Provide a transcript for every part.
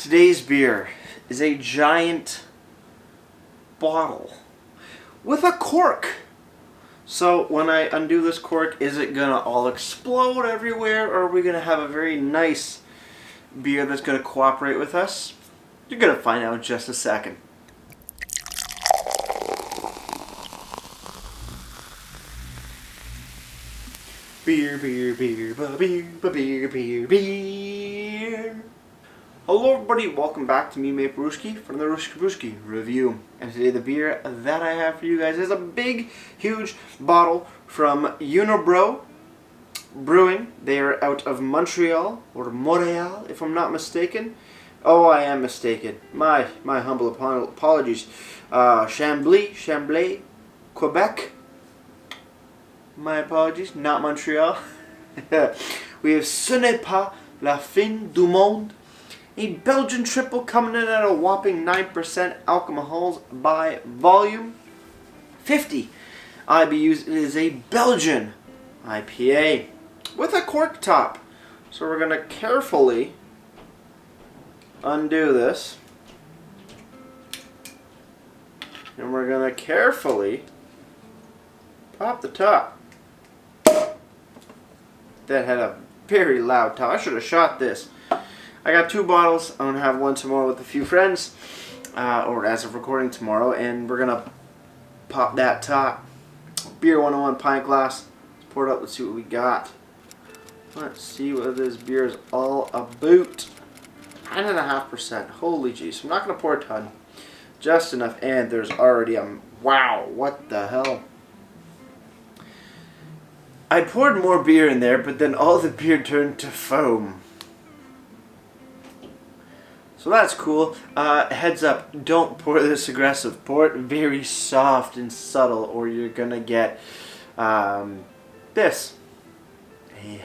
Today's beer is a giant bottle with a cork. So when I undo this cork, is it gonna all explode everywhere, or are we gonna have a very nice beer that's gonna cooperate with us? You're gonna find out in just a second. Beer, beer, beer, beer, beer, beer, beer. Hello everybody, welcome back to me, Brewski, from the Brewski Review. And today the beer that I have for you guys is a big, huge bottle from Unibroue Brewing. They are out of Montreal, or Montreal, if I'm not mistaken. Oh, I am mistaken. My humble apologies. Chambly, Quebec. My apologies, not Montreal. We have Ce n'est pas la fin du monde. A Belgian triple coming in at a whopping 9% alcohols by volume. 50 IBUs. It is a Belgian IPA with a cork top. So we're going to carefully undo this. And we're going to carefully pop the top. That had a very loud top. I should have shot this. I got 2 bottles. I'm going to have one tomorrow with a few friends, or as of recording tomorrow, and we're going to pop that top. Beer 101 pint glass. Let's pour it up. Let's see what we got. Let's see what this beer is all about. 9.5%. Holy jeez. I'm not going to pour a ton. Just enough, and there's already a... Wow, what the hell? I poured more beer in there, but then all the beer turned to foam. So that's cool. Heads up, don't pour this aggressive. Pour it very soft and subtle, or you're gonna get this. A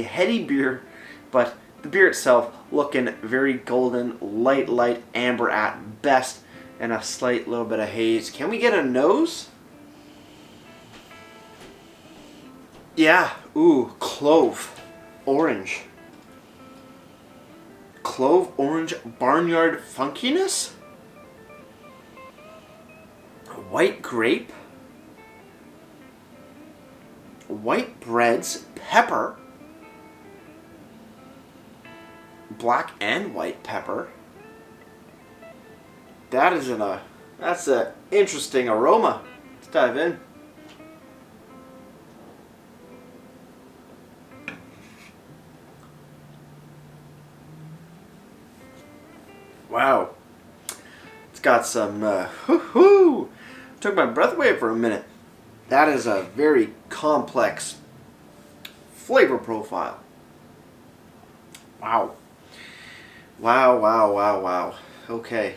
heady beer, but the beer itself looking very golden, light amber at best, and a slight little bit of haze. Can we get a nose? Yeah, ooh, clove, orange. Clove, orange, barnyard funkiness? White grape? White breads, pepper. Black and white pepper. That's an interesting aroma. Let's dive in. Wow, it's got some, took my breath away for a minute. That is a very complex flavor profile. Wow. Wow. Okay,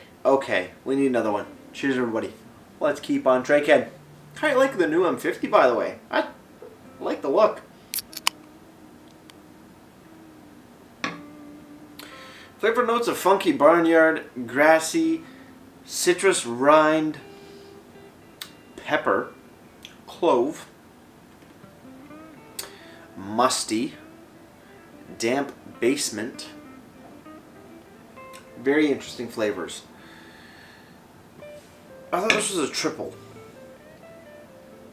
we need another one. Cheers everybody. Let's keep on drinking. I like the new M50, by the way. I like the look. Flavor notes of funky barnyard, grassy, citrus rind, pepper, clove, musty, damp basement. Very interesting flavors. I thought this was a triple.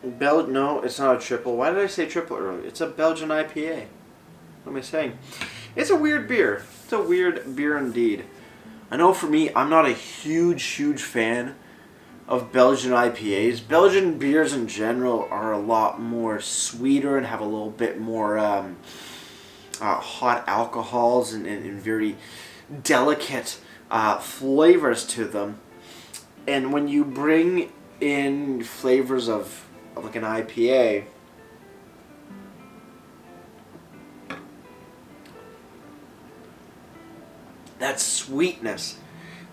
No, it's not a triple. Why did I say triple earlier? It's a Belgian IPA. What am I saying? It's a weird beer. It's a weird beer indeed. I know for me, I'm not a huge fan of Belgian IPAs. Belgian beers in general are a lot more sweeter and have a little bit more hot alcohols and very delicate flavors to them. And when you bring in flavors of like an IPA, that sweetness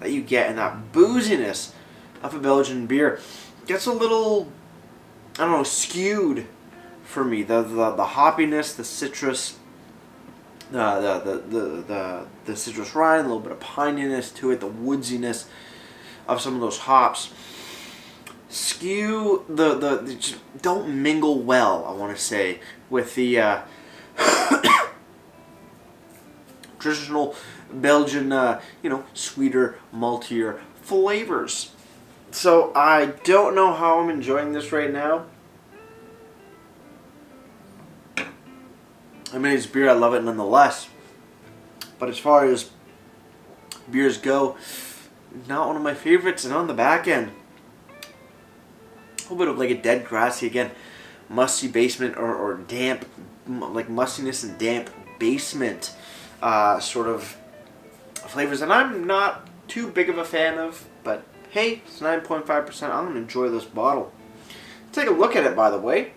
that you get and that booziness of a Belgian beer gets a little, I don't know, skewed for me. The hoppiness, the citrus, the citrus rind, a little bit of pininess to it, the woodsiness of some of those hops skew just don't mingle well, I want to say, with the traditional Belgian, sweeter, maltier flavors. So I don't know how I'm enjoying this right now. I mean, it's beer, I love it nonetheless. But as far as beers go, not one of my favorites, and on the back end, a little bit of like a dead grassy again, musty basement or damp, like mustiness and damp basement sort of flavors, and I'm not too big of a fan of, but hey, it's 9.5%. I'm going to enjoy this bottle. Take a look at it, by the way.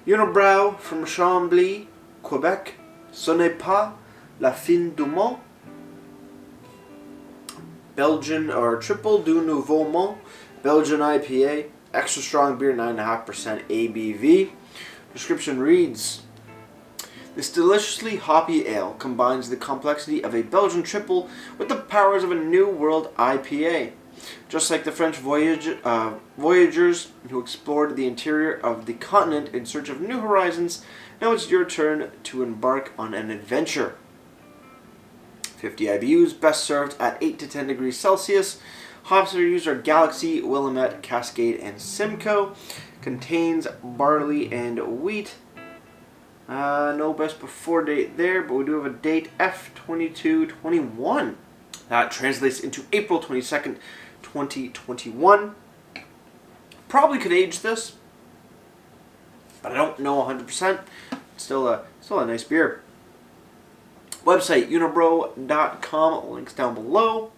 Unibroue from Chambly, Quebec. Ce n'est pas la fin du monde. Belgian or Triple du Nouveau Monde, Belgian IPA, extra strong beer, 9.5% ABV. Description reads, this deliciously hoppy ale combines the complexity of a Belgian triple with the powers of a New World IPA. Just like the French voyagers who explored the interior of the continent in search of new horizons, now it's your turn to embark on an adventure. 50 IBUs, best served at 8 to 10 degrees Celsius. Hops that are used are Galaxy, Willamette, Cascade, and Simcoe. Contains barley and wheat. No best before date there, but we do have a date F2221. That translates into April 22nd, 2021. Probably could age this, but I don't know 100%. Still a nice beer. Website, unibroue.com, links down below.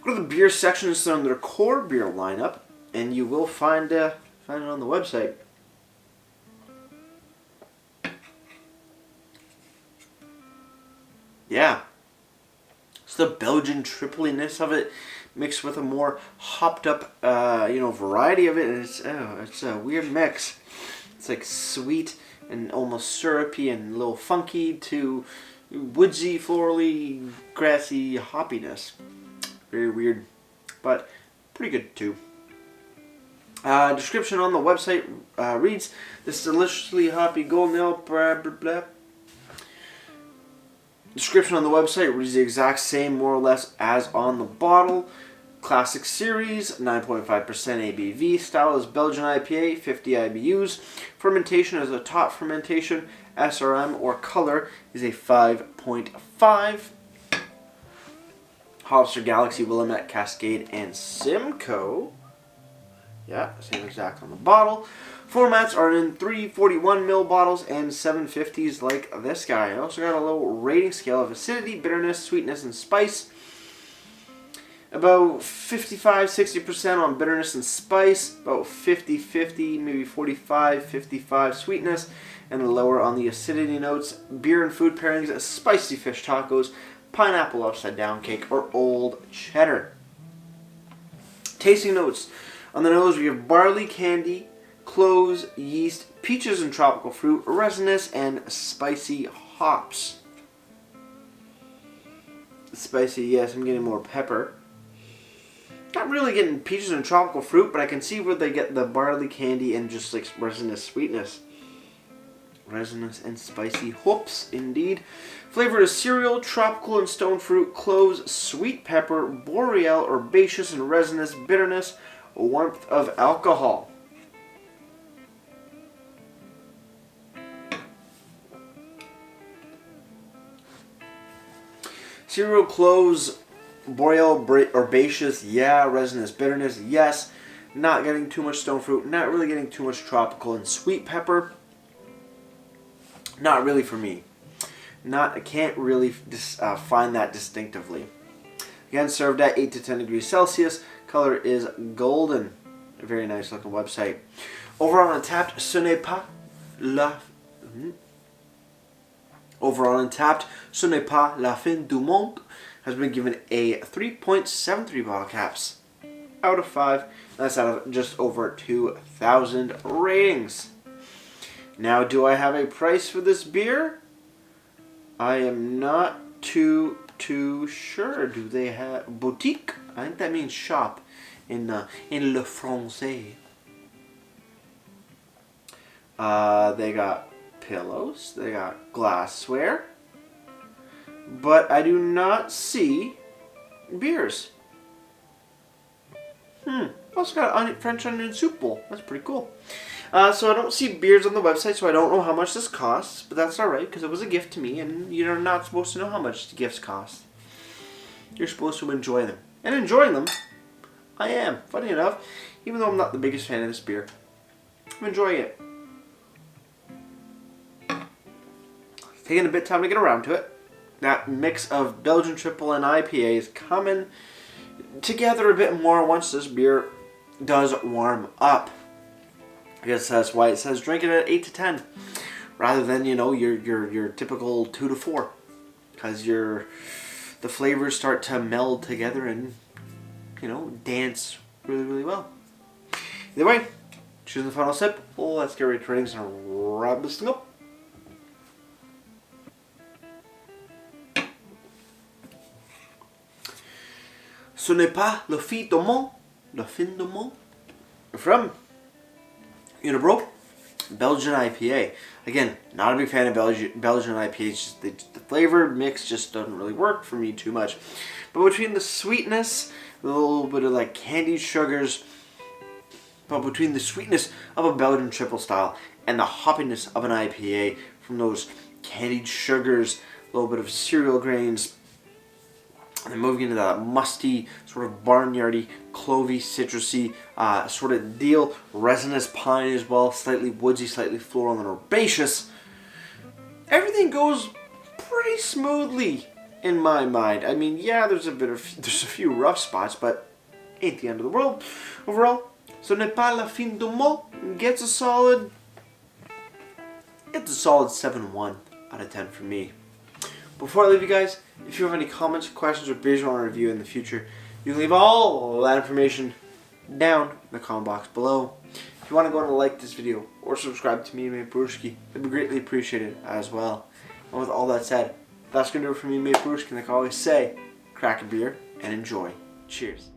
Go to the beer section and on their core beer lineup, and you will find it on the website. Yeah. It's the Belgian tripliness of it mixed with a more hopped up, variety of it. And it's a weird mix. It's like sweet and almost syrupy and a little funky to woodsy, florally, grassy hoppiness. Very weird, but pretty good too. Description on the website reads, this deliciously hoppy golden ale, blah, blah, blah. Description on the website reads the exact same, more or less, as on the bottle. Classic series, 9.5% ABV. Style is Belgian IPA, 50 IBUs. Fermentation is a top fermentation. SRM or color is a 5.5. Hops are Galaxy, Willamette, Cascade, and Simcoe. Yeah, same exact on the bottle. Formats are in 341ml bottles and 750s like this guy. I also got a little rating scale of acidity, bitterness, sweetness, and spice. About 55-60% on bitterness and spice. About 50-50, maybe 45-55 sweetness. And lower on the acidity notes. Beer and food pairings, spicy fish tacos, pineapple upside down cake, or old cheddar. Tasting notes. On the nose we have barley candy, cloves, yeast, peaches and tropical fruit, resinous and spicy hops. Spicy, yes, I'm getting more pepper. Not really getting peaches and tropical fruit, but I can see where they get the barley candy and just like resinous sweetness. Resinous and spicy hops, indeed. Flavor is cereal, tropical and stone fruit, cloves, sweet pepper, boreal, herbaceous and resinous bitterness, warmth of alcohol. Cereal, cloves, boreal, herbaceous, yeah. Resinous bitterness, yes. Not getting too much stone fruit, not really getting too much tropical and sweet pepper. Not really for me. I can't really find that distinctively. Again, served at 8 to 10 degrees Celsius. Color is golden. A very nice looking website. Overall Untapped, ce n'est pas la... Overall Untapped, ce n'est pas la fin du monde, has been given a 3.73 bottle caps out of 5. That's out of just over 2,000 ratings. Now, do I have a price for this beer? I am not too sure. Do they have boutique? I think that means shop in le français. They got pillows. They got glassware, but I do not see beers. Also got a French onion soup bowl. That's pretty cool. So I don't see beers on the website, so I don't know how much this costs, but that's alright, because it was a gift to me, and you're not supposed to know how much the gifts cost. You're supposed to enjoy them. And enjoying them, I am. Funny enough, even though I'm not the biggest fan of this beer, I'm enjoying it. It's taking a bit of time to get around to it. That mix of Belgian triple and IPA is coming together a bit more once this beer does warm up. I guess that's why it says drink it at 8 to 10 rather than, you know, your typical 2 to 4, because the flavors start to meld together and, you know, dance really, really well. Either way, choosing the final sip. Let's get ready to ratings and wrap this thing up. Ce n'est pas le fin du monde, le fin du monde. From Unibroue, Belgian IPA. Again, not a big fan of Belgian IPA. It's just the flavor mix just doesn't really work for me too much. But between the sweetness, a little bit of like candied sugars, but between the sweetness of a Belgian triple style and the hoppiness of an IPA from those candied sugars, a little bit of cereal grains, and then moving into that musty, sort of barnyardy, clovey, citrusy sort of deal. Resinous pine as well, slightly woodsy, slightly floral and herbaceous. Everything goes pretty smoothly in my mind. I mean, yeah, there's a few rough spots, but ain't the end of the world. Overall, ce n'est pas la fin du monde gets a solid 7.1 out of 10 for me. Before I leave you guys, if you have any comments, questions, or beers you want to review in the future, you can leave all that information down in the comment box below. If you want to go and like this video or subscribe to me and Brewski, it'd be greatly appreciated as well. And with all that said, that's going to do it for me, Brewski. Like I always say, crack a beer and enjoy. Cheers.